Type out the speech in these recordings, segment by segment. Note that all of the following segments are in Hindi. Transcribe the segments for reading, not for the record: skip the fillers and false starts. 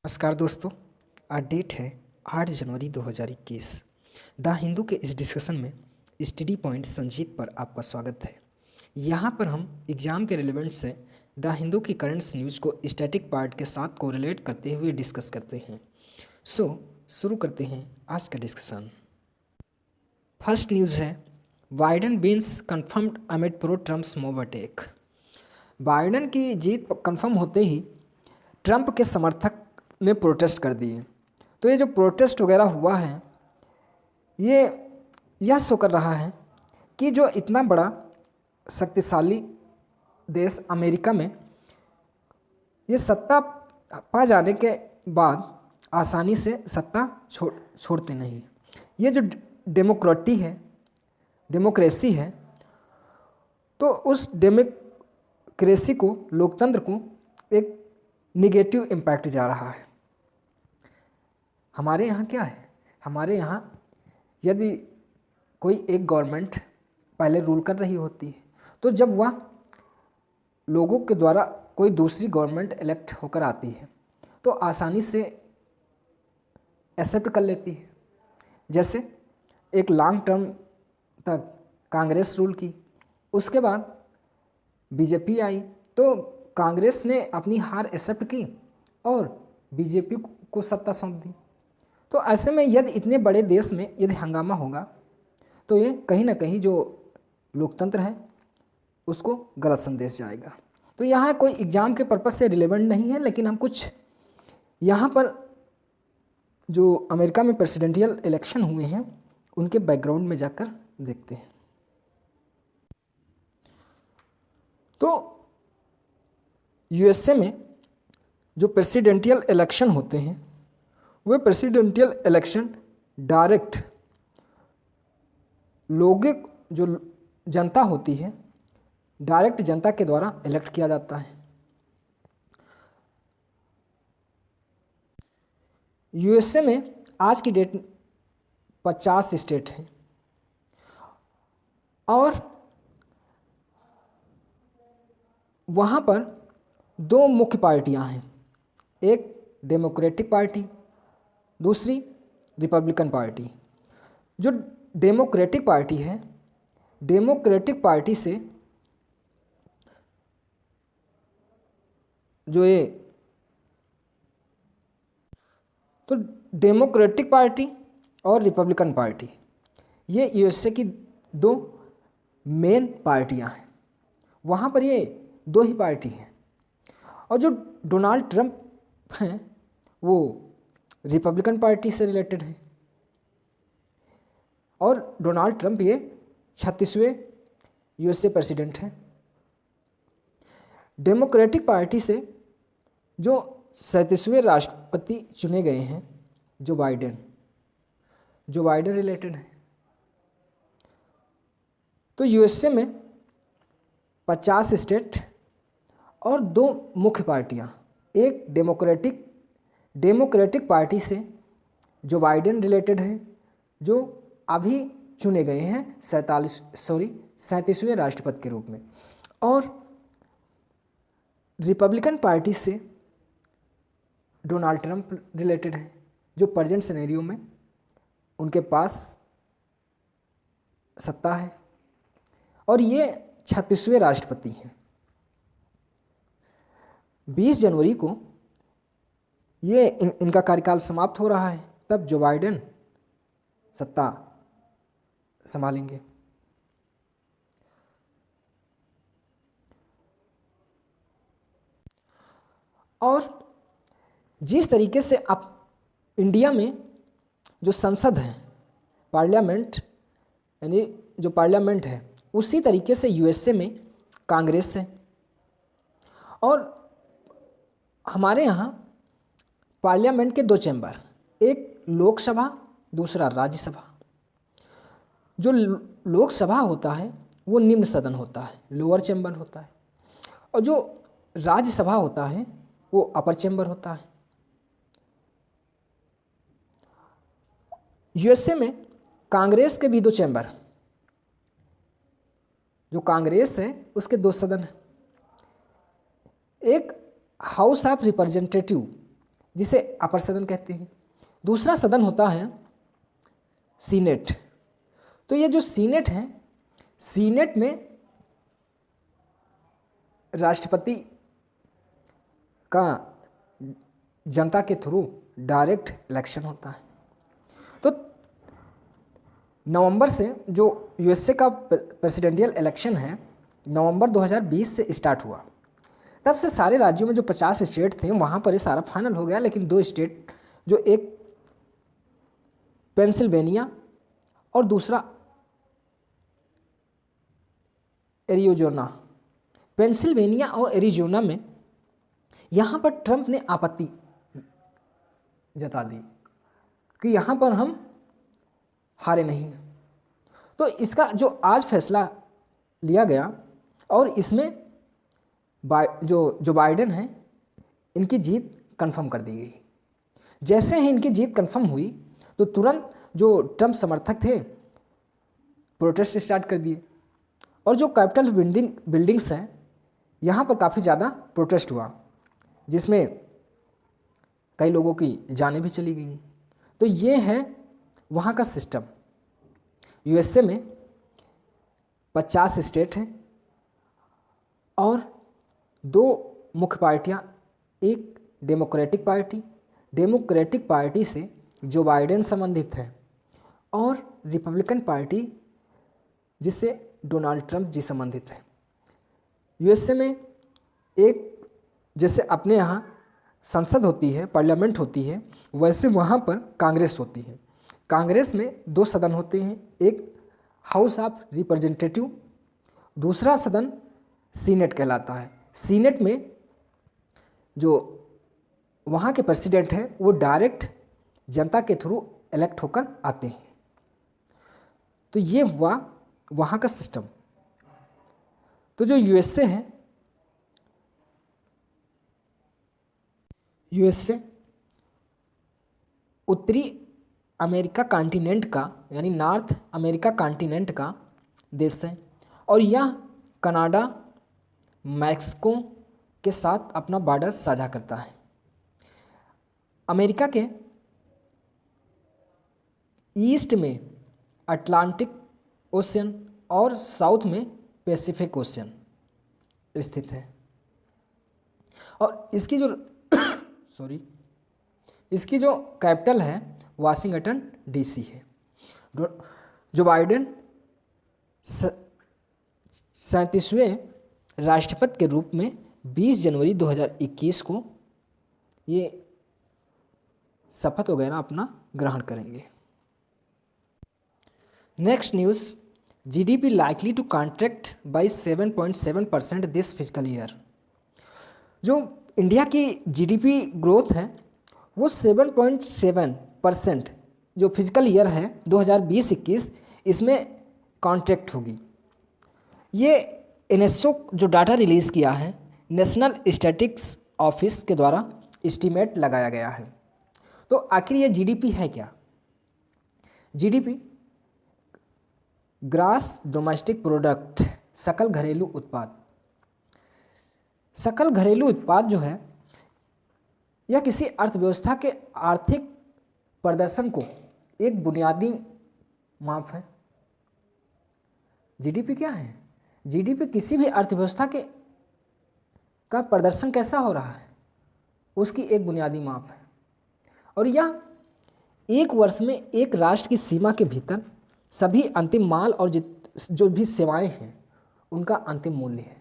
नमस्कार दोस्तों। आज डेट है 8 जनवरी 2021। द हिंदू के इस डिस्कशन में स्टडी पॉइंट संजीत पर आपका स्वागत है। यहाँ पर हम एग्ज़ाम के रिलेवेंट से द हिंदू की करंट्स न्यूज़ को स्टैटिक पार्ट के साथ कोरिलेट करते हुए डिस्कस करते हैं। शुरू करते हैं आज का डिस्कशन। फर्स्ट न्यूज़ है, Biden wins confirmed amid pro Trump's mob attack. Biden की जीत कन्फर्म होते ही ट्रंप के समर्थक ने प्रोटेस्ट कर दिए। तो ये जो प्रोटेस्ट वगैरह हुआ है, ये यह शो कर रहा है कि जो इतना बड़ा शक्तिशाली देश अमेरिका में ये सत्ता पा जाने के बाद आसानी से सत्ता छोड़ते नहीं। ये जो डेमोक्रेसी है, तो उस डेमोक्रेसी को, लोकतंत्र को एक निगेटिव इम्पैक्ट जा रहा है। हमारे यहाँ क्या है, हमारे यहाँ यदि कोई एक गवर्नमेंट पहले रूल कर रही होती है, तो जब वह लोगों के द्वारा कोई दूसरी गवर्नमेंट इलेक्ट होकर आती है तो आसानी से एक्सेप्ट कर लेती है। जैसे एक लॉन्ग टर्म तक कांग्रेस रूल की, उसके बाद बीजेपी आई, तो कांग्रेस ने अपनी हार एक्सेप्ट की और बीजेपी को सत्ता सौंप दी। तो ऐसे में यदि इतने बड़े देश में यदि हंगामा होगा तो ये कहीं ना कहीं जो लोकतंत्र है उसको गलत संदेश जाएगा। तो यहाँ कोई एग्ज़ाम के पर्पस से रिलेवेंट नहीं है, लेकिन हम कुछ यहाँ पर जो अमेरिका में प्रेसिडेंशियल इलेक्शन हुए हैं उनके बैकग्राउंड में जाकर देखते हैं। तो यूएसए में जो प्रेसिडेंशियल इलेक्शन होते हैं, वे प्रेसिडेंशियल इलेक्शन डायरेक्ट लोगों, जो जनता होती है, डायरेक्ट जनता के द्वारा इलेक्ट किया जाता है। यूएसए में आज की डेट 50 स्टेट हैं और वहाँ पर दो मुख्य पार्टियाँ हैं, एक डेमोक्रेटिक पार्टी, दूसरी रिपब्लिकन पार्टी। जो डेमोक्रेटिक पार्टी है, डेमोक्रेटिक पार्टी से जो ये तो डेमोक्रेटिक पार्टी और रिपब्लिकन पार्टी, ये यूएसए की दो मेन पार्टियां हैं। वहाँ पर ये दो ही पार्टी हैं। और जो डोनाल्ड ट्रंप हैं वो रिपब्लिकन पार्टी से रिलेटेड है और डोनाल्ड ट्रंप ये 36वें यूएसए प्रेसिडेंट हैं। डेमोक्रेटिक पार्टी से जो 37वें राष्ट्रपति चुने गए हैं, जो बाइडेन रिलेटेड है। तो यूएसए में 50 स्टेट और दो मुख्य पार्टियां, एक डेमोक्रेटिक पार्टी से जो बाइडेन रिलेटेड है, जो अभी चुने गए हैं 37वें राष्ट्रपति के रूप में, और रिपब्लिकन पार्टी से डोनाल्ड ट्रंप रिलेटेड है, जो प्रेजेंट सिनेरियो में उनके पास सत्ता है और ये 36वें राष्ट्रपति हैं। 20 जनवरी को ये इनका कार्यकाल समाप्त हो रहा है, तब जो बाइडेन सत्ता संभालेंगे। और जिस तरीके से आप इंडिया में जो संसद है, पार्लियामेंट, यानी जो पार्लियामेंट है, उसी तरीके से यूएसए में कांग्रेस है। और हमारे यहाँ पार्लियामेंट के दो चैम्बर, एक लोकसभा, दूसरा राज्यसभा। जो लोकसभा होता है वो निम्न सदन होता है, लोअर चैम्बर होता है, और जो राज्यसभा होता है वो अपर चैम्बर होता है। यूएसए में कांग्रेस के भी दो चैम्बर, जो कांग्रेस है उसके दो सदन हैं, एक हाउस ऑफ रिप्रेजेंटेटिव जिसे अपर सदन कहते हैं। दूसरा सदन होता है सीनेट। तो ये जो सीनेट है, सीनेट में राष्ट्रपति का जनता के थ्रू डायरेक्ट इलेक्शन होता है। तो नवंबर से जो यूएसए का प्रेसिडेंशियल इलेक्शन है, नवंबर 2020 से स्टार्ट हुआ। तब से सारे राज्यों में जो 50 स्टेट थे वहाँ पर ये सारा फाइनल हो गया, लेकिन 2 स्टेट, जो एक पेंसिल्वेनिया और दूसरा एरिज़ोना, पेंसिल्वेनिया और एरिज़ोना में यहाँ पर ट्रंप ने आपत्ति जता दी कि यहाँ पर हम हारे नहीं। तो इसका जो आज फैसला लिया गया और इसमें जो बाइडेन है, इनकी जीत कंफर्म कर दी गई। जैसे ही इनकी जीत कंफर्म हुई तो तुरंत जो ट्रंप समर्थक थे प्रोटेस्ट स्टार्ट कर दिए, और जो कैपिटल बिल्डिंग्स हैं यहाँ पर काफ़ी ज़्यादा प्रोटेस्ट हुआ, जिसमें कई लोगों की जानें भी चली गई। तो ये है वहाँ का सिस्टम। यूएसए में 50 स्टेट हैं और 2 मुख्य पार्टियाँ, एक डेमोक्रेटिक पार्टी से जो बाइडेन संबंधित है, और रिपब्लिकन पार्टी जिससे डोनाल्ड ट्रंप जी संबंधित है। यूएसए में एक, जैसे अपने यहाँ संसद होती है, पार्लियामेंट होती है, वैसे वहाँ पर कांग्रेस होती है। कांग्रेस में 2 सदन होते हैं, एक हाउस ऑफ रिप्रेजेंटेटिव, दूसरा सदन सीनेट कहलाता है। सीनेट में जो वहाँ के प्रेसिडेंट हैं वो डायरेक्ट जनता के थ्रू इलेक्ट होकर आते हैं। तो ये हुआ वहाँ का सिस्टम। तो जो यूएसए है, यूएसए उत्तरी अमेरिका कॉन्टिनेंट का, यानी नॉर्थ अमेरिका कॉन्टिनेंट का देश है, और यह कनाडा, मैक्सिको के साथ अपना बॉर्डर साझा करता है। अमेरिका के ईस्ट में अटलांटिक ओशियन और साउथ में पैसिफिक ओशियन स्थित है, और इसकी जो इसकी जो कैपिटल है वाशिंगटन डीसी है। जो बाइडेन 37वें राष्ट्रपति के रूप में 20 जनवरी 2021 को ये शपथ वगैरह अपना ग्रहण करेंगे। Next news, GDP likely to contract by 7.7% this physical year. जो इंडिया की जीडीपी ग्रोथ है वो 7.7% जो फिजिकल ईयर है 2020-21 इसमें कॉन्ट्रैक्ट होगी। ये एनएसओ जो डाटा रिलीज़ किया है, नेशनल स्टैटिस्टिक्स ऑफिस के द्वारा एस्टीमेट लगाया गया है। तो आखिर ये जीडीपी है क्या? जीडीपी ग्रॉस डोमेस्टिक प्रोडक्ट, सकल घरेलू उत्पाद। सकल घरेलू उत्पाद जो है यह किसी अर्थव्यवस्था के आर्थिक प्रदर्शन को एक बुनियादी माप है। जीडीपी क्या है? जीडीपी किसी भी अर्थव्यवस्था का प्रदर्शन कैसा हो रहा है उसकी एक बुनियादी माप है, और यह एक वर्ष में एक राष्ट्र की सीमा के भीतर सभी अंतिम माल और जो भी सेवाएं हैं उनका अंतिम मूल्य है।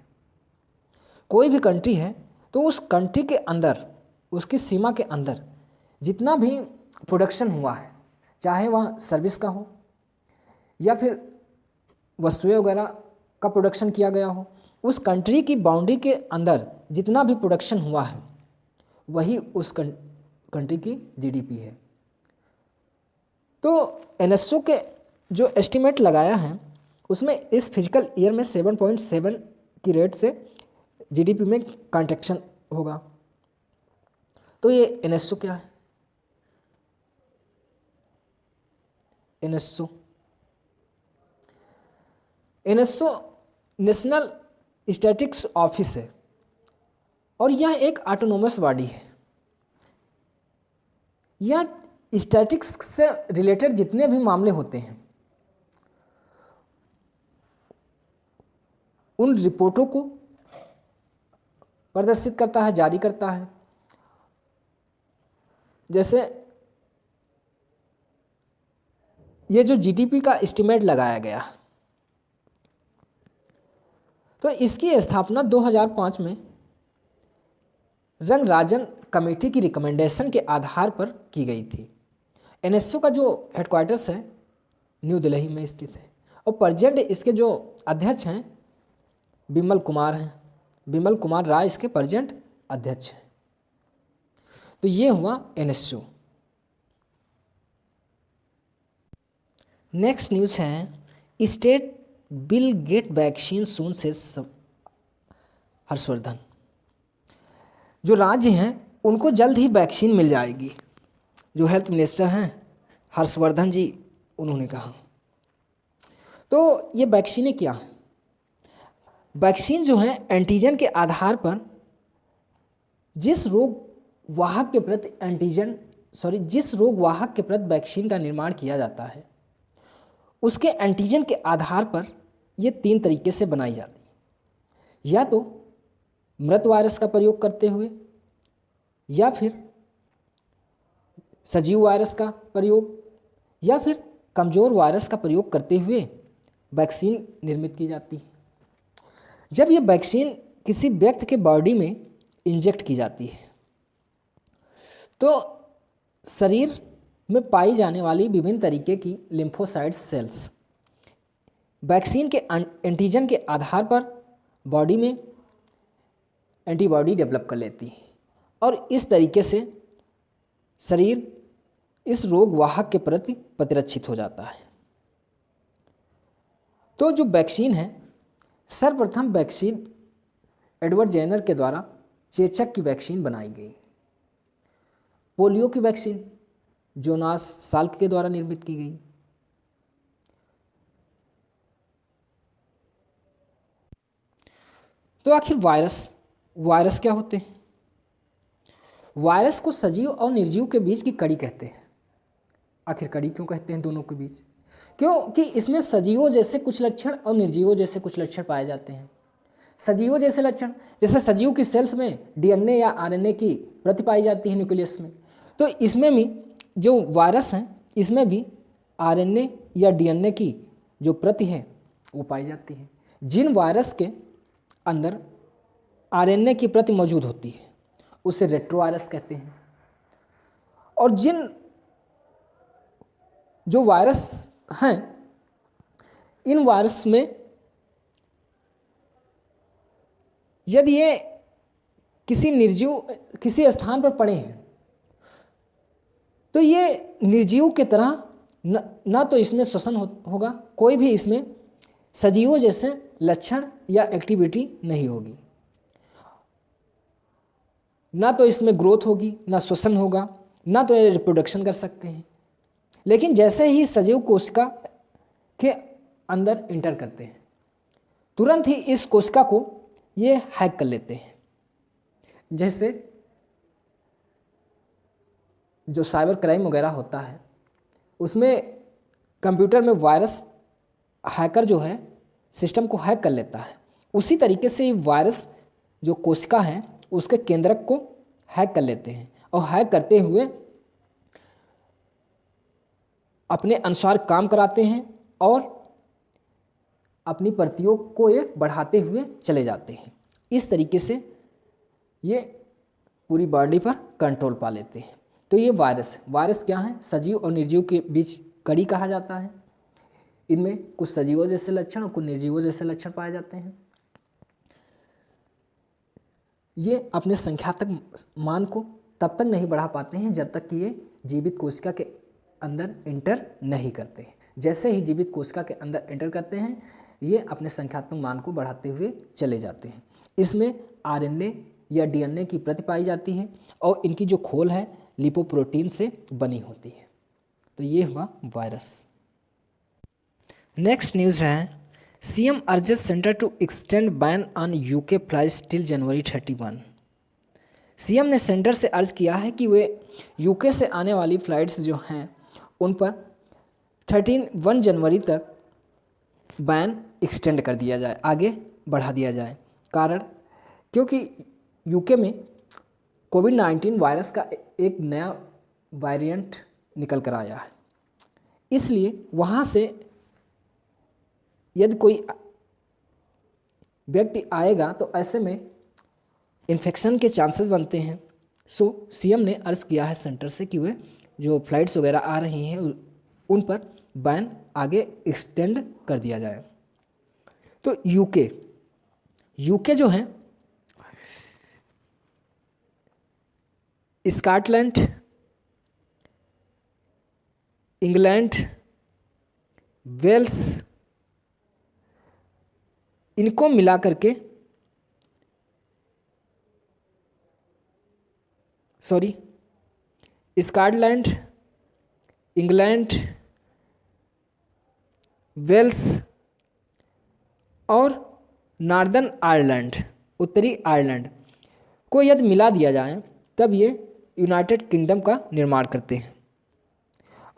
कोई भी कंट्री है तो उस कंट्री के अंदर, उसकी सीमा के अंदर जितना भी प्रोडक्शन हुआ है, चाहे वह सर्विस का हो या फिर वस्तुएं वगैरह का प्रोडक्शन किया गया हो, उस कंट्री की बाउंड्री के अंदर जितना भी प्रोडक्शन हुआ है वही उस कंट्री की जीडीपी है। तो एनएसओ के जो एस्टीमेट लगाया है उसमें इस फिजिकल ईयर में 7.7 की रेट से जीडीपी में कॉन्ट्रैक्शन होगा। तो ये एनएसओ क्या है? एनएसओ नेशनल स्टैटिस्टिक्स ऑफिस है और यह एक ऑटोनोमस बॉडी है। या स्टैटिक्स से रिलेटेड जितने भी मामले होते हैं उन रिपोर्टों को प्रदर्शित करता है, जारी करता है। जैसे ये जो जीडीपी का एस्टीमेट लगाया गया, तो इसकी स्थापना 2005 में रंगराजन कमेटी की रिकमेंडेशन के आधार पर की गई थी। एनएसओ का जो हेडक्वार्टर्स है न्यू दिल्ली में स्थित है और प्रेजेंट इसके जो अध्यक्ष हैं बिमल कुमार हैं। बिमल कुमार राय इसके प्रेजेंट अध्यक्ष हैं। तो ये हुआ एनएसओ। नेक्स्ट न्यूज़ है स्टेट बिल गेट वैक्सीन सून से हर्षवर्धन। जो राज्य हैं उनको जल्द ही वैक्सीन मिल जाएगी, जो हेल्थ मिनिस्टर हैं हर्षवर्धन जी उन्होंने कहा। तो ये वैक्सीनें क्या हैं? वैक्सीन जो है एंटीजन के आधार पर जिस रोग वाहक के प्रति जिस रोग वाहक के प्रति वैक्सीन का निर्माण किया जाता है उसके एंटीजन के आधार पर ये 3 तरीके से बनाई जाती है। या तो मृत वायरस का प्रयोग करते हुए, या फिर सजीव वायरस का प्रयोग, या फिर कमज़ोर वायरस का प्रयोग करते हुए वैक्सीन निर्मित की जाती है। जब ये वैक्सीन किसी व्यक्ति के बॉडी में इंजेक्ट की जाती है तो शरीर में पाई जाने वाली विभिन्न तरीके की लिम्फोसाइट सेल्स वैक्सीन के एंटीजन के आधार पर बॉडी में एंटीबॉडी डेवलप कर लेती है और इस तरीके से शरीर इस रोग वाहक के प्रति प्रतिरक्षित हो जाता है। तो जो वैक्सीन है, सर्वप्रथम वैक्सीन एडवर्ड जेनर के द्वारा चेचक की वैक्सीन बनाई गई। पोलियो की वैक्सीन जोनास साल्क के द्वारा निर्मित की गई। तो आखिर वायरस क्या होते हैं? वायरस को सजीव और निर्जीव के बीच की कड़ी कहते हैं। आखिर कड़ी क्यों कहते हैं दोनों के बीच? क्योंकि इसमें सजीवों जैसे कुछ लक्षण और निर्जीवों जैसे कुछ लक्षण पाए जाते हैं। सजीवों जैसे लक्षण, जैसे सजीव की सेल्स में डीएनए या आरएनए की प्रति पाई जाती है न्यूक्लियस में, तो इसमें भी जो वायरस हैं इसमें भी आरएनए या डीएनए की जो प्रति है वो पाई जाती है। जिन वायरस के अंदर आरएनए की प्रति मौजूद होती है उसे रेट्रोवायरस कहते हैं। और जिन जो वायरस हैं इन वायरस में यदि ये किसी स्थान पर पड़े हैं तो ये निर्जीव के तरह ना तो इसमें श्वसन होगा, कोई भी इसमें सजीवों जैसे लक्षण या एक्टिविटी नहीं होगी, ना तो इसमें ग्रोथ होगी, ना श्वसन होगा, ना तो ये रिप्रोडक्शन कर सकते हैं। लेकिन जैसे ही सजीव कोशिका के अंदर इंटर करते हैं तुरंत ही इस कोशिका को ये हैक कर लेते हैं। जैसे जो साइबर क्राइम वगैरह होता है उसमें कंप्यूटर में वायरस हैकर जो है सिस्टम को हैक कर लेता है, उसी तरीके से वायरस जो कोशिका है उसके केंद्रक को हैक कर लेते हैं और हैक करते हुए अपने अनुसार काम कराते हैं और अपनी प्रतियों को ये बढ़ाते हुए चले जाते हैं। इस तरीके से ये पूरी बॉडी पर कंट्रोल पा लेते हैं। तो ये वायरस क्या है? सजीव और निर्जीव के बीच कड़ी कहा जाता है। इनमें कुछ सजीवों जैसे लक्षण और कुछ निर्जीवों जैसे लक्षण पाए जाते हैं। ये अपने संख्यात्मक मान को तब तक नहीं बढ़ा पाते हैं जब तक कि ये जीवित कोशिका के अंदर एंटर नहीं करते हैं। जैसे ही जीवित कोशिका के अंदर एंटर करते हैं ये अपने संख्यात्मक मान को बढ़ाते हुए चले जाते हैं। इसमें आरएनए या डीएनए की प्रति पाई जाती है और इनकी जो खोल है लिपोप्रोटीन से बनी होती है। तो ये हुआ वायरस। नेक्स्ट न्यूज़ है CM urges centre to extend ban on UK flights till January 31। CM ने सेंटर से अर्ज़ किया है कि वे यूके से आने वाली फ़्लाइट्स जो हैं उन पर 1 जनवरी तक बैन एक्सटेंड कर दिया जाए, आगे बढ़ा दिया जाए। कारण क्योंकि यूके में कोविड-19 वायरस का एक नया वेरिएंट निकल कर आया है, इसलिए वहाँ से यदि कोई व्यक्ति आएगा तो ऐसे में इन्फेक्शन के चांसेस बनते हैं। सो सीएम ने अर्ज़ किया है सेंटर से कि वे जो फ्लाइट्स वगैरह आ रही हैं उन पर बैन आगे एक्सटेंड कर दिया जाए। तो यूके जो है स्कॉटलैंड, इंग्लैंड, वेल्स, इनको मिला करके स्कॉटलैंड, इंग्लैंड, वेल्स और नॉर्दर्न आयरलैंड, उत्तरी आयरलैंड को यदि मिला दिया जाए तब ये यूनाइटेड किंगडम का निर्माण करते हैं।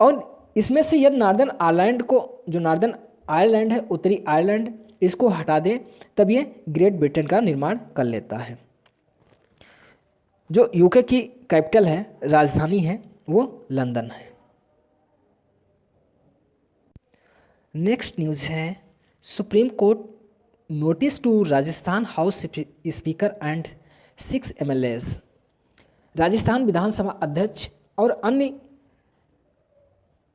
और इसमें से यदि नॉर्दर्न आयरलैंड को, जो नॉर्दर्न आयरलैंड है, उत्तरी आयरलैंड, इसको हटा दे तब ये ग्रेट ब्रिटेन का निर्माण कर लेता है। जो यूके की कैपिटल है, राजधानी है, वो लंदन है। नेक्स्ट न्यूज़ है Supreme Court notice to Rajasthan house speaker and 6 MLAs। Rajasthan विधानसभा अध्यक्ष और अन्य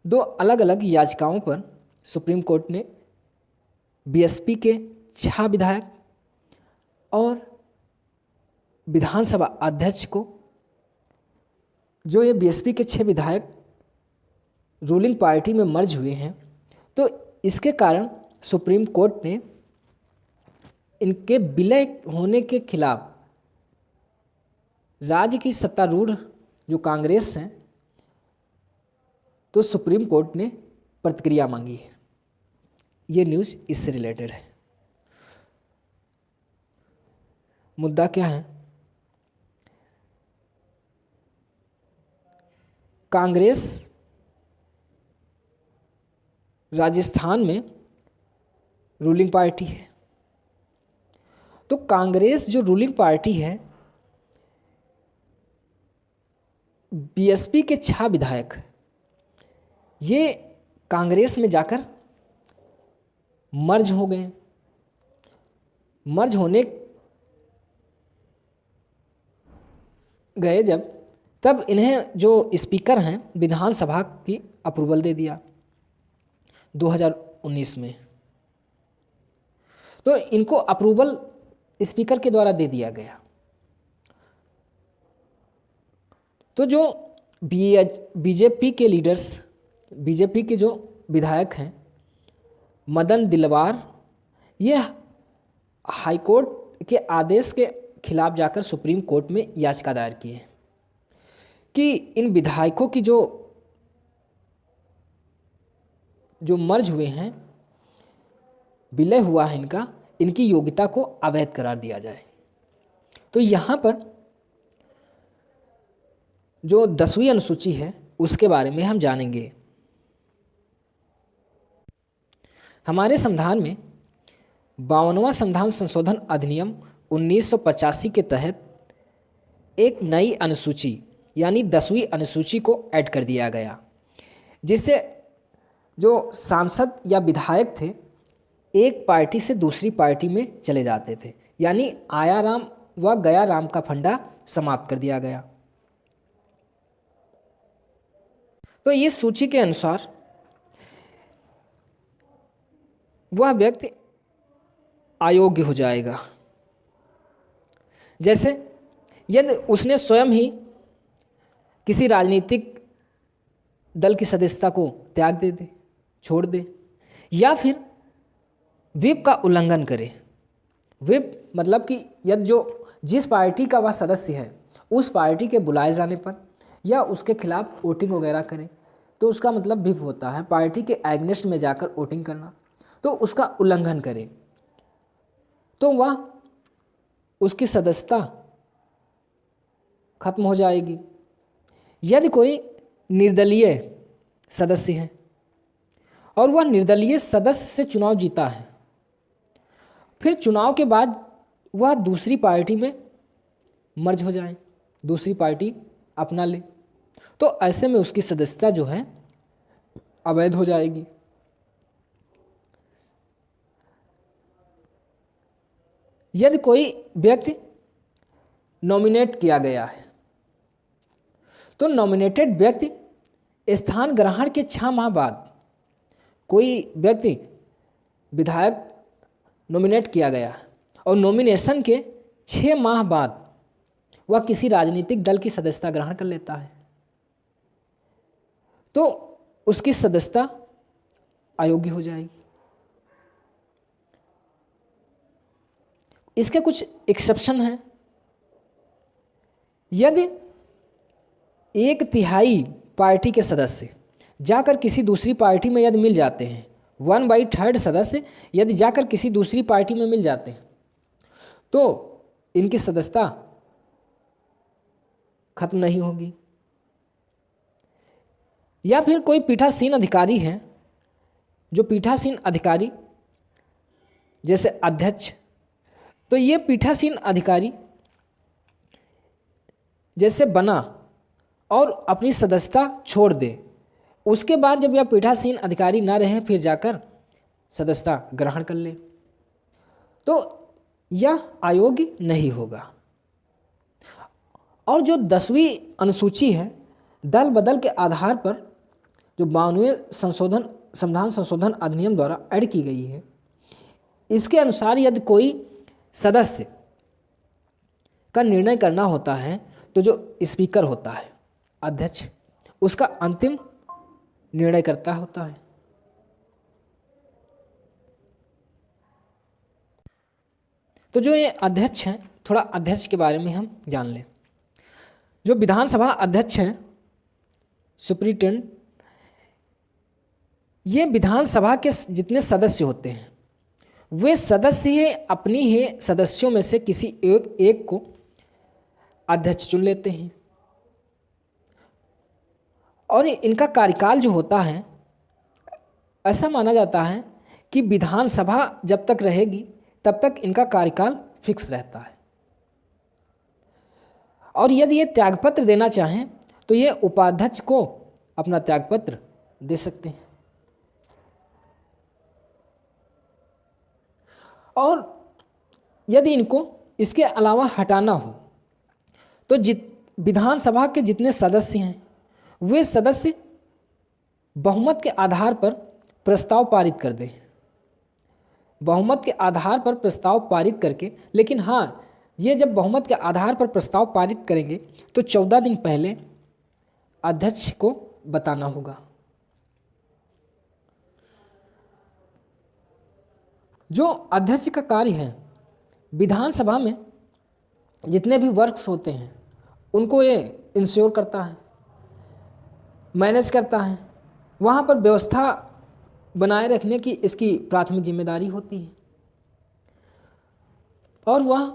2 अलग अलग याचिकाओं पर सुप्रीम कोर्ट ने बीएसपी के 6 विधायक और विधानसभा अध्यक्ष को, जो ये बीएसपी के 6 विधायक रूलिंग पार्टी में मर्ज हुए हैं, तो इसके कारण सुप्रीम कोर्ट ने इनके विलय होने के खिलाफ राज्य की सत्तारूढ़ जो कांग्रेस है, तो सुप्रीम कोर्ट ने प्रतिक्रिया मांगी है। ये न्यूज़ इससे रिलेटेड है। मुद्दा क्या है? कांग्रेस राजस्थान में रूलिंग पार्टी है, तो कांग्रेस जो रूलिंग पार्टी है, बीएसपी के 6 विधायक ये कांग्रेस में जाकर मर्ज हो गए। मर्ज होने गए जब, तब इन्हें जो स्पीकर हैं विधानसभा की अप्रूवल दे दिया 2019 में। तो इनको अप्रूवल स्पीकर के द्वारा दे दिया गया। तो जो बीजेपी के लीडर्स, बीजेपी के जो विधायक हैं मदन दिलवार, ये हाईकोर्ट के आदेश के खिलाफ जाकर सुप्रीम कोर्ट में याचिका दायर की है कि इन विधायकों की जो मर्ज हुए हैं, विलय हुआ है इनका, इनकी योग्यता को अवैध करार दिया जाए। तो यहाँ पर जो 10वीं अनुसूची है उसके बारे में हम जानेंगे। हमारे संविधान में 52वां संविधान संशोधन अधिनियम 1985 के तहत एक नई अनुसूची यानी 10वीं अनुसूची को ऐड कर दिया गया, जिससे जो सांसद या विधायक थे एक पार्टी से दूसरी पार्टी में चले जाते थे, यानी आया राम व गया राम का फंडा समाप्त कर दिया गया। तो इस सूची के अनुसार वह व्यक्ति अयोग्य हो जाएगा। जैसे यदि उसने स्वयं ही किसी राजनीतिक दल की सदस्यता को त्याग दे, छोड़ दे, या फिर व्हिप का उल्लंघन करे। व्हिप मतलब कि यदि जो जिस पार्टी का वह सदस्य है उस पार्टी के बुलाए जाने पर या उसके खिलाफ वोटिंग वगैरह करे, तो उसका मतलब व्हिप होता है पार्टी के एग्नेस्ट में जाकर वोटिंग करना। तो उसका उल्लंघन करे तो वह उसकी सदस्यता खत्म हो जाएगी। यदि कोई निर्दलीय सदस्य है और वह निर्दलीय सदस्य से चुनाव जीता है, फिर चुनाव के बाद वह दूसरी पार्टी में मर्ज हो जाए, दूसरी पार्टी अपना ले, तो ऐसे में उसकी सदस्यता जो है अवैध हो जाएगी। यदि कोई व्यक्ति नॉमिनेट किया गया है तो नॉमिनेटेड व्यक्ति स्थान ग्रहण के 6 माह बाद, कोई व्यक्ति विधायक नॉमिनेट किया गया है और नॉमिनेशन के 6 माह बाद वह किसी राजनीतिक दल की सदस्यता ग्रहण कर लेता है, तो उसकी सदस्यता अयोग्य हो जाएगी। इसके कुछ एक्सेप्शन हैं। यदि 1/3 पार्टी के सदस्य जाकर किसी दूसरी पार्टी में यदि मिल जाते हैं, 1/3 सदस्य यदि जाकर किसी दूसरी पार्टी में मिल जाते हैं, तो इनकी सदस्यता खत्म नहीं होगी। या फिर कोई पीठासीन अधिकारी है, जो पीठासीन अधिकारी जैसे अध्यक्ष, तो ये पीठासीन अधिकारी जैसे बना और अपनी सदस्यता छोड़ दे, उसके बाद जब यह पीठासीन अधिकारी ना रहे फिर जाकर सदस्यता ग्रहण कर ले, तो यह अयोग्य नहीं होगा। और जो 10वीं अनुसूची है, दल बदल के आधार पर जो 92वें संविधान संशोधन अधिनियम द्वारा ऐड की गई है, इसके अनुसार यदि कोई सदस्य का निर्णय करना होता है तो जो स्पीकर होता है, अध्यक्ष, उसका अंतिम निर्णय करता होता है। तो जो ये अध्यक्ष हैं, थोड़ा अध्यक्ष के बारे में हम जान लें। जो विधानसभा अध्यक्ष हैं, सुप्रीटेंडेंट, ये विधानसभा के जितने सदस्य होते हैं वे सदस्य ही अपनी ही सदस्यों में से किसी एक को अध्यक्ष चुन लेते हैं, और इनका कार्यकाल जो होता है, ऐसा माना जाता है कि विधानसभा जब तक रहेगी तब तक इनका कार्यकाल फिक्स रहता है। और यदि ये त्यागपत्र देना चाहें तो ये उपाध्यक्ष को अपना त्यागपत्र दे सकते हैं। और यदि इनको इसके अलावा हटाना हो तो विधानसभा के जितने सदस्य हैं वे सदस्य बहुमत के आधार पर प्रस्ताव पारित कर दें, बहुमत के आधार पर प्रस्ताव पारित करके, लेकिन हाँ, ये जब बहुमत के आधार पर प्रस्ताव पारित करेंगे तो 14 दिन पहले अध्यक्ष को बताना होगा। जो अध्यक्ष का कार्य है, विधानसभा में जितने भी वर्क्स होते हैं उनको ये इंश्योर करता है, मैनेज करता है, वहाँ पर व्यवस्था बनाए रखने की इसकी प्राथमिक जिम्मेदारी होती है, और वह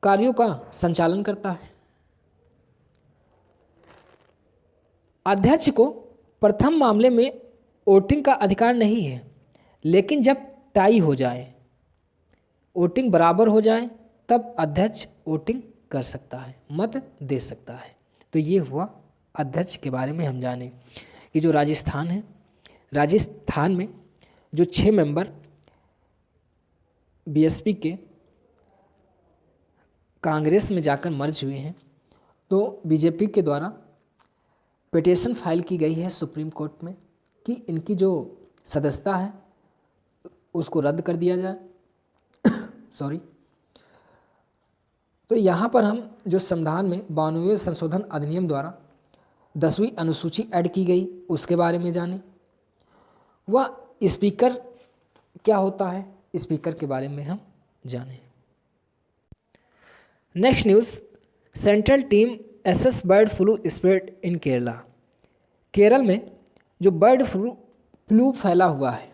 कार्यों का संचालन करता है। अध्यक्ष को प्रथम मामले में वोटिंग का अधिकार नहीं है, लेकिन जब टाई हो जाए, वोटिंग बराबर हो जाए, तब अध्यक्ष वोटिंग कर सकता है, मत दे सकता है। तो ये हुआ अध्यक्ष के बारे में हम जाने कि जो राजस्थान है, राजस्थान में जो 6 मेंबर बीएसपी के कांग्रेस में जाकर मर्ज हुए हैं, तो बीजेपी के द्वारा पिटीशन फाइल की गई है सुप्रीम कोर्ट में कि इनकी जो सदस्यता है उसको रद्द कर दिया जाए। सॉरी। तो यहाँ पर हम जो संविधान में 92वें संशोधन अधिनियम द्वारा 10वीं अनुसूची ऐड की गई उसके बारे में जाने। वह स्पीकर क्या होता है, स्पीकर के बारे में हम जाने। Next news, central team assesses bird flu spread in Kerala. Kerala में जो बर्ड फ्लू फैला हुआ है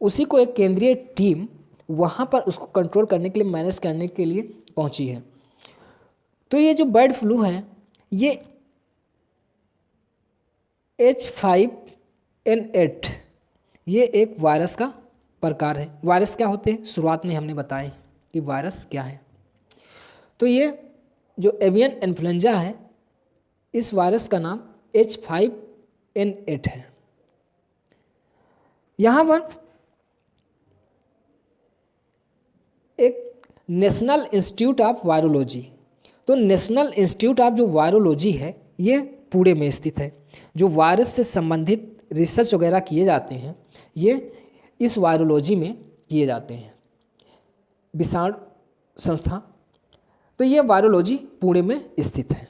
उसी को एक केंद्रीय टीम वहाँ पर उसको कंट्रोल करने के लिए, मैनेज करने के लिए पहुँची है। तो ये जो बर्ड फ्लू है ये H5N8 ये एक वायरस का प्रकार है। वायरस क्या होते हैं शुरुआत में हमने बताए कि वायरस क्या है। तो ये जो एवियन इन्फ्लुएंजा है इस वायरस का नाम H5N8 है। यहाँ पर एक नेशनल इंस्टीट्यूट ऑफ वायरोलॉजी, तो नेशनल इंस्टीट्यूट ऑफ जो वायरोलॉजी है ये पुणे में स्थित है। जो वायरस से संबंधित रिसर्च वगैरह किए जाते हैं ये इस वायरोलॉजी में किए जाते हैं, विषाणु संस्था। तो ये वायरोलॉजी पुणे में स्थित है।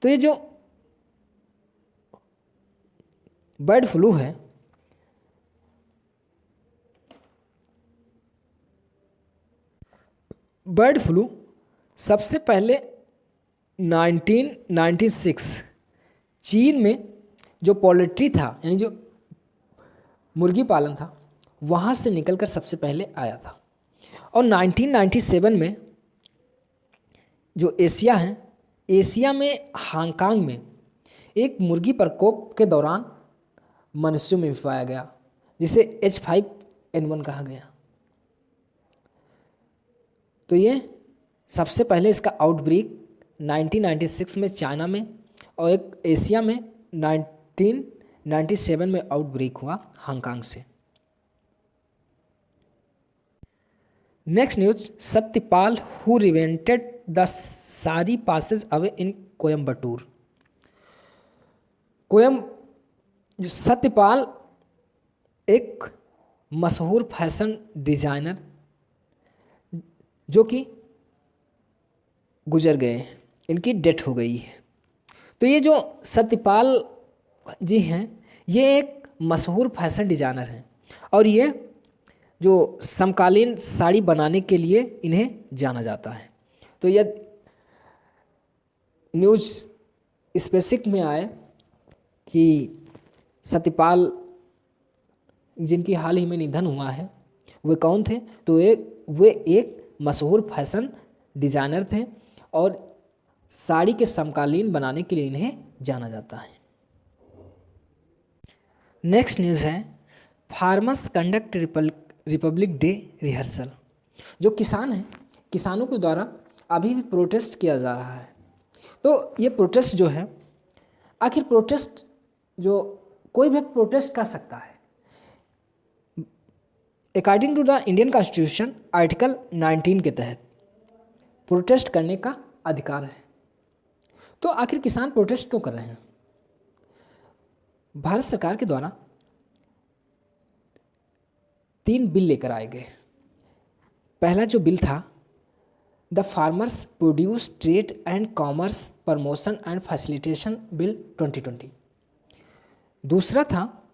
तो ये जो बर्ड फ्लू है बर्ड फ्लू सबसे पहले 1996 चीन में जो पोल्ट्री था यानी जो मुर्गी पालन था वहाँ से निकलकर सबसे पहले आया था। और 1997 में जो एशिया है, एशिया में हांगकांग में एक मुर्गी प्रकोप के दौरान मनुष्यों में भी पाया गया जिसे H5N1 कहा गया। तो ये सबसे पहले इसका आउटब्रेक 1996 में चाइना में और एक एशिया में 1997 में आउटब्रेक हुआ हांगकांग से। Next news, Satyapal who reinvented the sari passes away in Coimbatore. जो सत्यपाल एक मशहूर फैशन डिजाइनर जो कि गुजर गए हैं, इनकी डेथ हो गई है। तो ये जो सत्यपाल जी हैं ये एक मशहूर फैशन डिजाइनर हैं और ये जो समकालीन साड़ी बनाने के लिए इन्हें जाना जाता है। तो यह न्यूज़ स्पेसिफिक में आए कि सत्यपाल जिनकी हाल ही में निधन हुआ है वे कौन थे, तो वे एक मशहूर फैशन डिज़ाइनर थे और साड़ी के समकालीन बनाने के लिए इन्हें जाना जाता है। नेक्स्ट न्यूज़ है, farmers conduct Republic day rehearsal. जो किसान हैं, किसानों के द्वारा अभी भी प्रोटेस्ट किया जा रहा है। तो ये प्रोटेस्ट जो है, आखिर प्रोटेस्ट जो कोई भी प्रोटेस्ट कर सकता है। According to the Indian constitution article 19 के तहत प्रोटेस्ट करने का अधिकार है। तो आखिर किसान प्रोटेस्ट क्यों कर रहे हैं? भारत सरकार के द्वारा 3 बिल लेकर आए गए। पहला जो बिल था the farmers produce trade and commerce promotion and facilitation bill 2020। दूसरा था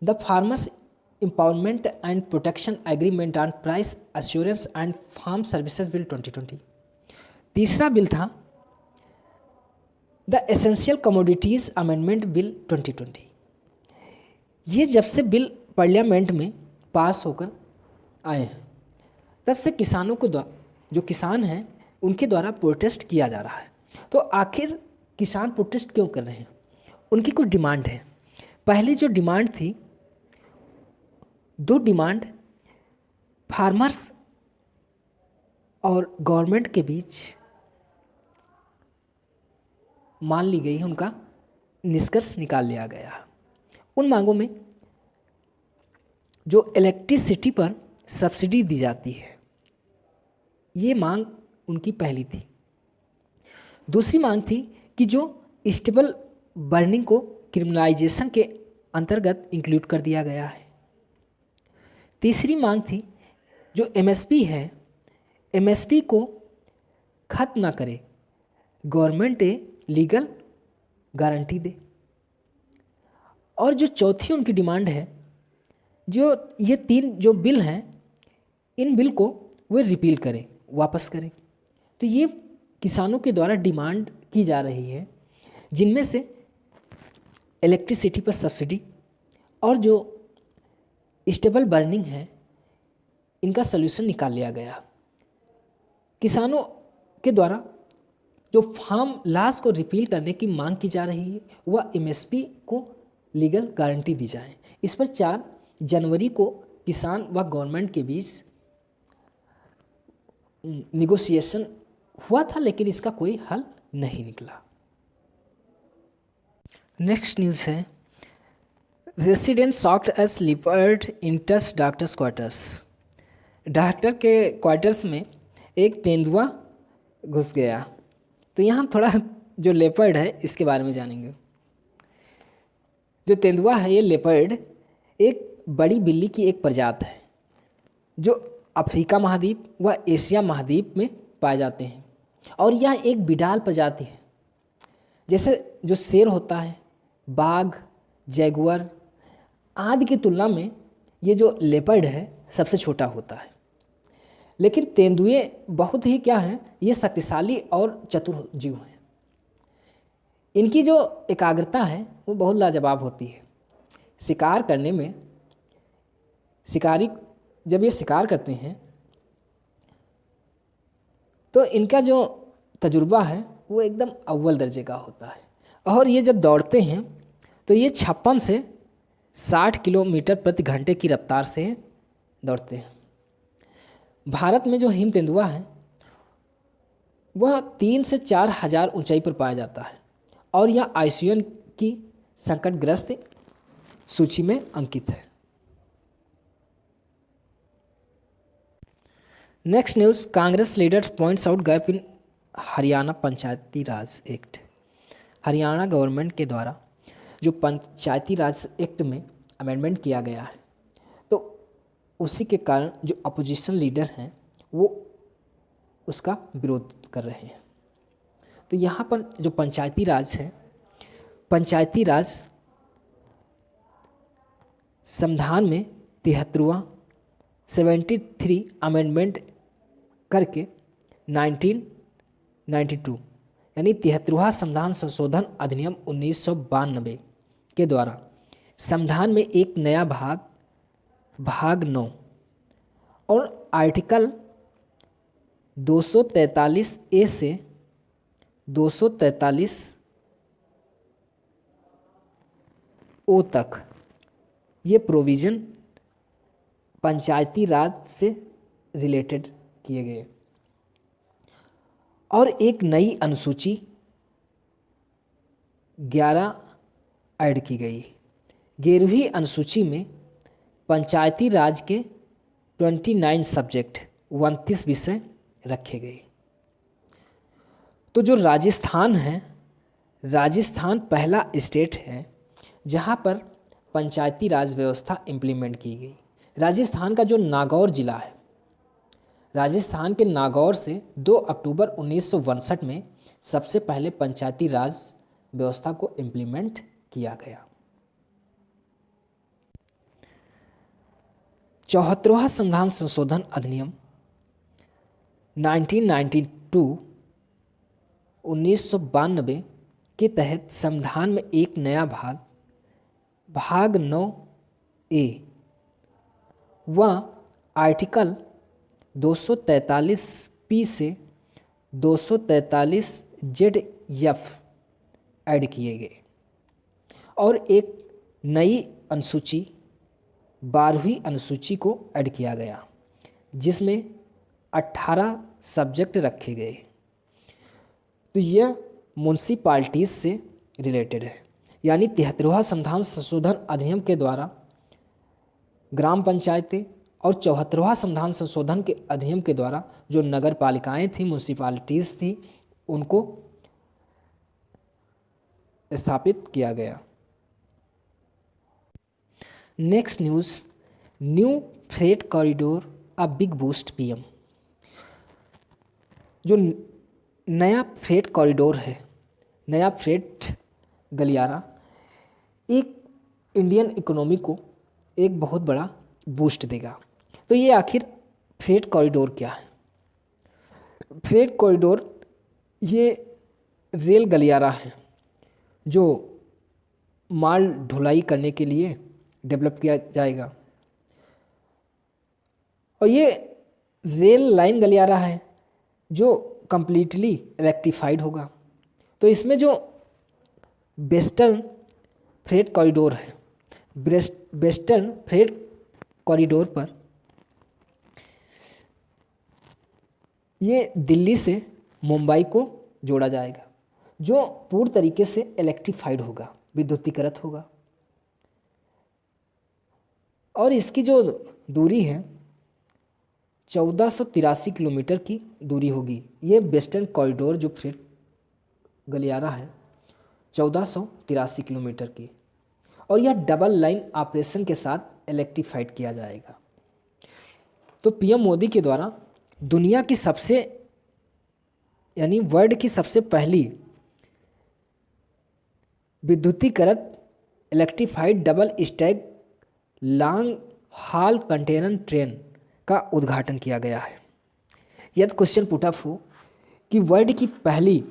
the farmers empowerment and protection agreement on price assurance and farm services bill 2020। तीसरा बिल था the essential commodities amendment bill 2020। ये जब से बिल पार्लियामेंट में पास होकर आए हैं तब से किसानों को जो किसान हैं उनके द्वारा प्रोटेस्ट किया जा रहा है। तो आखिर किसान प्रोटेस्ट क्यों कर रहे हैं? उनकी कुछ डिमांड है। पहली जो डिमांड थी, 2 डिमांड फार्मर्स और गवर्नमेंट के बीच मान ली गई है, उनका निष्कर्ष निकाल लिया गया। उन मांगों में जो इलेक्ट्रिसिटी पर सब्सिडी दी जाती है, ये मांग उनकी पहली थी। दूसरी मांग थी कि जो स्टेबल बर्निंग को क्रिमिनलाइजेशन के अंतर्गत इंक्लूड कर दिया गया है। तीसरी मांग थी जो एमएसपी है, एमएसपी को खत्म ना करे, गवर्नमेंट लीगल गारंटी दे। और जो चौथी उनकी डिमांड है, जो ये 3 जो बिल हैं इन बिल को वे रिपील करें, वापस करें। तो ये किसानों के द्वारा डिमांड की जा रही है, जिनमें से इलेक्ट्रिसिटी पर सब्सिडी और जो स्टेबल बर्निंग है इनका सल्यूशन निकाल लिया गया। किसानों के द्वारा जो फार्म लॉस को रिपील करने की मांग की जा रही है वह एमएसपी को लीगल गारंटी दी जाए। इस पर 4 जनवरी को किसान व गवर्नमेंट के बीच निगोशिएशन हुआ था, लेकिन इसका कोई हल नहीं निकला। नेक्स्ट न्यूज़ है resident shocked as leopard enters doctors quarters. Doctor के क्वार्टर्स में एक तेंदुआ घुस गया। तो यहाँ थोड़ा जो लेपर्ड है इसके बारे में जानेंगे। जो तेंदुआ है ये लेपर्ड एक बड़ी बिल्ली की एक प्रजाति है जो अफ्रीका महाद्वीप व एशिया महाद्वीप में पाए जाते हैं और यह एक बिडाल प्रजाति है। जैसे जो शेर होता है, बाघ, जैगुआर आदि की तुलना में ये जो लेपर्ड है सबसे छोटा होता है। लेकिन तेंदुए बहुत ही क्या हैं, ये शक्तिशाली और चतुर जीव हैं। इनकी जो एकाग्रता है वो बहुत लाजवाब होती है। शिकार करने में शिकारी जब ये शिकार करते हैं तो इनका जो तजुर्बा है वो एकदम अव्वल दर्जे का होता है और ये जब दौड़ते हैं तो ये 56 से 60 किलोमीटर प्रति घंटे की रफ्तार से दौड़ते हैं। भारत में जो हिम तेंदुआ है वह 3 से 4 हज़ार ऊंचाई पर पाया जाता है और यह आईसीयूएन की संकटग्रस्त सूची में अंकित है। Next news Congress leader points out gap in Haryana Panchayati Raj act. Haryana government के द्वारा जो पंचायती राज एक्ट में अमेंडमेंट किया गया है तो उसी के कारण जो अपोजिशन लीडर हैं वो उसका विरोध कर रहे हैं। तो यहाँ पर जो पंचायती राज है, पंचायती राज संविधान में 73वां 73 अमेंडमेंट करके 1992 यानी 73वां संविधान संशोधन अधिनियम 1992 के द्वारा संविधान में एक नया भाग 9 और आर्टिकल 243 ए से 243 ओ तक ये प्रोविज़न पंचायती राज से रिलेटेड किए गए और एक नई अनुसूची 11 ऐड की गई। 11वीं अनुसूची में पंचायती राज के 29 सब्जेक्ट 29 विषय रखे गए। तो जो राजस्थान है, राजस्थान पहला स्टेट है जहां पर पंचायती राज व्यवस्था इम्प्लीमेंट की गई। राजस्थान का जो नागौर जिला है, राजस्थान के नागौर से 2 अक्टूबर 1962 में सबसे पहले पंचायती राज व्यवस्था को इम्प्लीमेंट किया गया। 74वां संविधान संशोधन अधिनियम 1992 के तहत संविधान में एक नया भाग 9 ए व आर्टिकल 243 पी से 243 जेड एफ ऐड किए गए और एक नई अनुसूची 12वीं अनुसूची को ऐड किया गया जिसमें 18 सब्जेक्ट रखे गए। तो यह म्यूनसिपाल्टीज से रिलेटेड है, यानी 73वां संविधान संशोधन अधिनियम के द्वारा ग्राम पंचायतें और 74वां संविधान संशोधन के अधिनियम के द्वारा जो नगर पालिकाएँ थी, म्यूनसिपालिटीज़ थी, उनको स्थापित किया गया। Next news, new freight corridor a big boost PM. जो नया फ्रेट कॉरिडोर है, नया फ्रेट गलियारा एक इंडियन इकोनॉमी को एक बहुत बड़ा बूस्ट देगा। तो ये आखिर फ्रेट कॉरिडोर क्या है? फ्रेट कॉरिडोर ये रेल गलियारा है जो माल ढुलाई करने के लिए डेवलप किया जाएगा और ये रेल लाइन गलियारा है जो कंप्लीटली इलेक्ट्रीफाइड होगा। तो इसमें जो वेस्टर्न फ्रेट कॉरिडोर है, वेस्टर्न फ्रेट कॉरिडोर पर ये दिल्ली से मुंबई को जोड़ा जाएगा, जो पूर्ण तरीके से इलेक्ट्रीफाइड होगा, विद्युतीकृत होगा। और इसकी जो दूरी है 1483 किलोमीटर की दूरी होगी। ये वेस्टर्न कॉरिडोर जो फ्रेट गलियारा है 1483 किलोमीटर की, और यह डबल लाइन ऑपरेशन के साथ इलेक्ट्रीफाइड किया जाएगा। तो पीएम मोदी के द्वारा दुनिया की सबसे यानी वर्ल्ड की सबसे पहली विद्युतीकृत electrified double stack long haul container train का उद्घाटन किया गया है। यदि क्वेश्चन पुट अप हो कि वर्ल्ड की पहली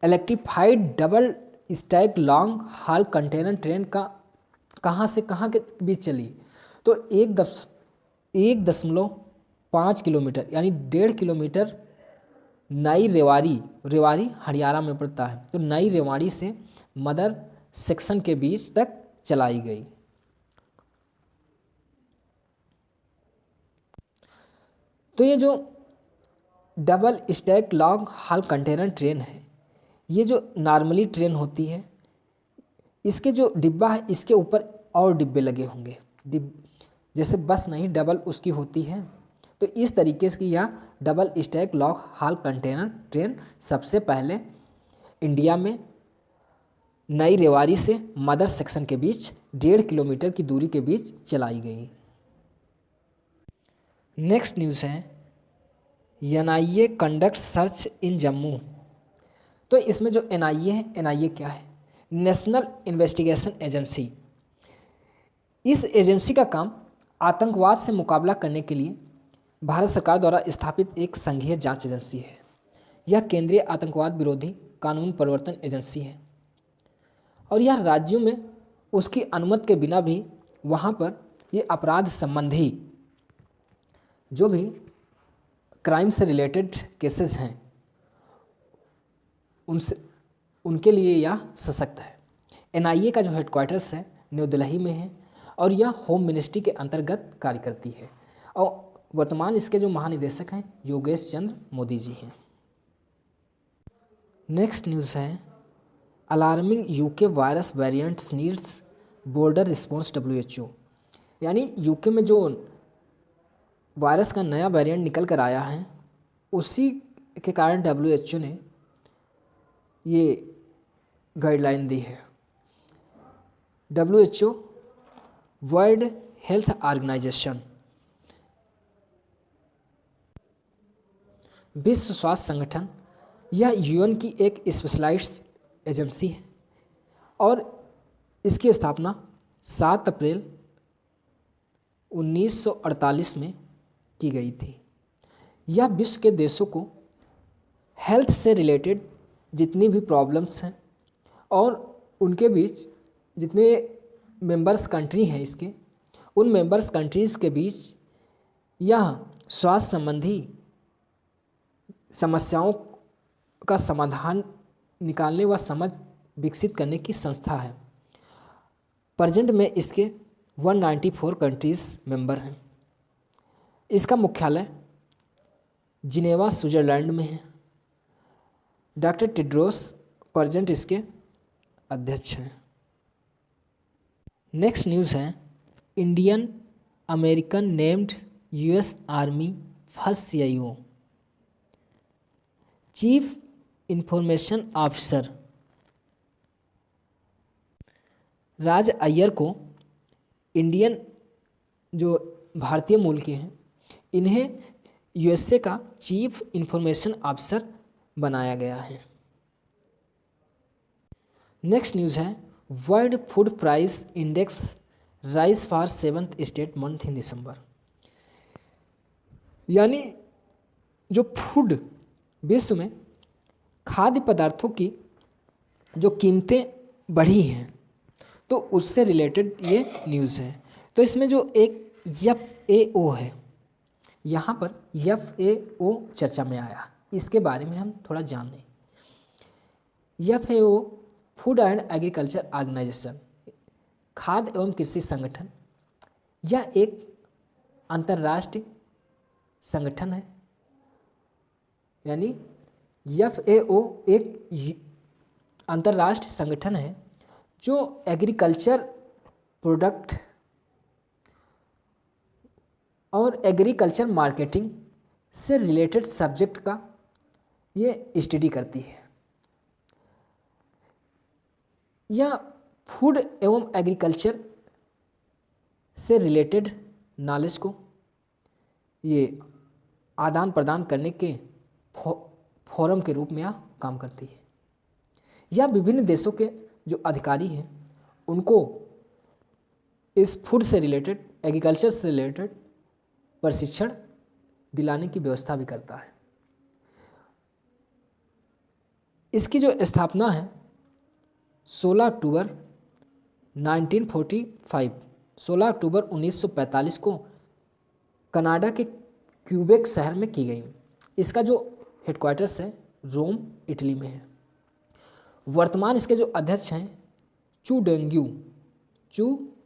electrified double stack long haul container train का कहाँ से कहाँ के बीच चली, तो 1.5 किलोमीटर यानी 1.5 किलोमीटर नई रेवाड़ी हरियाणा में पड़ता है, तो नई रेवाड़ी से मदर सेक्शन के बीच तक चलाई गई। तो ये जो double stack long haul container train है, ये जो नॉर्मली ट्रेन होती है, इसके जो डिब्बा है इसके ऊपर और डिब्बे लगे होंगे, जैसे बस नहीं डबल उसकी होती है। तो इस तरीके से यह double stack long haul container train सबसे पहले इंडिया में नई रेवाड़ी से मदर सेक्शन के बीच 1.5 किलोमीटर की दूरी के बीच चलाई गई। नेक्स्ट न्यूज़ है NIA conduct search in Jammu. तो इसमें जो एनआईए है, एनआईए क्या है? National investigation agency. इस एजेंसी का काम आतंकवाद से मुकाबला करने के लिए भारत सरकार द्वारा स्थापित एक संघीय जांच एजेंसी है। यह केंद्रीय आतंकवाद विरोधी कानून प्रवर्तन एजेंसी है, और यह राज्यों में उसकी अनुमति के बिना भी वहाँ पर ये अपराध संबंधी जो भी क्राइम से रिलेटेड केसेस हैं उनके लिए यह सशक्त है। एनआईए का जो हेडक्वार्टर्स है न्यू दिल्ली में है, और यह होम मिनिस्ट्री के अंतर्गत कार्य करती है, और वर्तमान इसके जो महानिदेशक हैं योगेश चंद्र मोदी जी हैं। नेक्स्ट न्यूज़ है alarming UK virus variants needs border response WHO। यानी यूके में जो वायरस का नया वेरिएंट निकल कर आया है, उसी के कारण WHO ने ये गाइडलाइन दी है। WHO वर्ल्ड हेल्थ ऑर्गेनाइजेशन, विश्व स्वास्थ्य संगठन, यह यूएन की एक स्पेशलाइज्ड एजेंसी है, और इसकी स्थापना 7 अप्रैल 1948 में की गई थी। यह विश्व के देशों को हेल्थ से रिलेटेड जितनी भी प्रॉब्लम्स हैं और उनके बीच जितने मेंबर्स कंट्री हैं इसके, उन मेंबर्स कंट्रीज़ के बीच यह स्वास्थ्य संबंधी समस्याओं का समाधान निकालने व समझ विकसित करने की संस्था है। प्रेजेंट में इसके 194 कंट्रीज़ मेंबर हैं। इसका मुख्यालय जिनेवा स्विट्ज़रलैंड में है। डॉक्टर टेड्रोस प्रेजेंट इसके अध्यक्ष हैं। नेक्स्ट न्यूज़ है Indian American named US army first CIO chief information officer Raj Iyer को इंडियन जो भारतीय मूल के हैं इन्हें USA का चीफ इंफॉर्मेशन ऑफिसर बनाया गया है। नेक्स्ट न्यूज़ है world food price index rise for 7th straight month in December. यानी जो फूड विश्व में खाद्य पदार्थों की जो कीमतें बढ़ी हैं, तो उससे रिलेटेड ये न्यूज़ है। तो इसमें जो एक FAO है, यहाँ पर FAO चर्चा में आया। इसके बारे में हम थोड़ा जान लें। FAO food and agriculture organisation, खाद्य एवं कृषि संगठन, यह एक अंतर्राष्ट्रीय संगठन है। यानी FAO एक अंतर्राष्ट्रीय संगठन है जो एग्रीकल्चर प्रोडक्ट और एग्रीकल्चर मार्केटिंग से रिलेटेड सब्जेक्ट का ये स्टडी करती है। यह फूड एवं एग्रीकल्चर से रिलेटेड नॉलेज को ये आदान प्रदान करने के फोरम के रूप में यह काम करती है। यह विभिन्न देशों के जो अधिकारी हैं उनको इस फूड से रिलेटेड, एग्रीकल्चर से रिलेटेड प्रशिक्षण दिलाने की व्यवस्था भी करता है। इसकी जो स्थापना है 16 अक्टूबर 1945, 16 अक्टूबर 1945 को कनाडा के क्यूबेक शहर में की गई। इसका जो हेडक्वार्टर्स है रोम, इटली में है। वर्तमान इसके जो अध्यक्ष हैं चू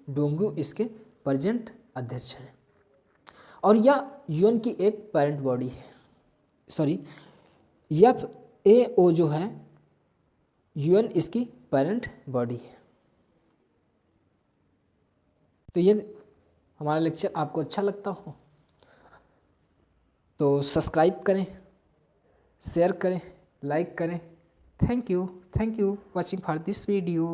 डोंग्यू इसके प्रेजेंट अध्यक्ष हैं। और यह यूएन की एक पेरेंट बॉडी है। FAO जो है यूएन इसकी पेरेंट बॉडी है। तो ये हमारा लेक्चर आपको अच्छा लगता हो तो सब्सक्राइब करें, शेयर करें, लाइक करें। Thank you watching for this video.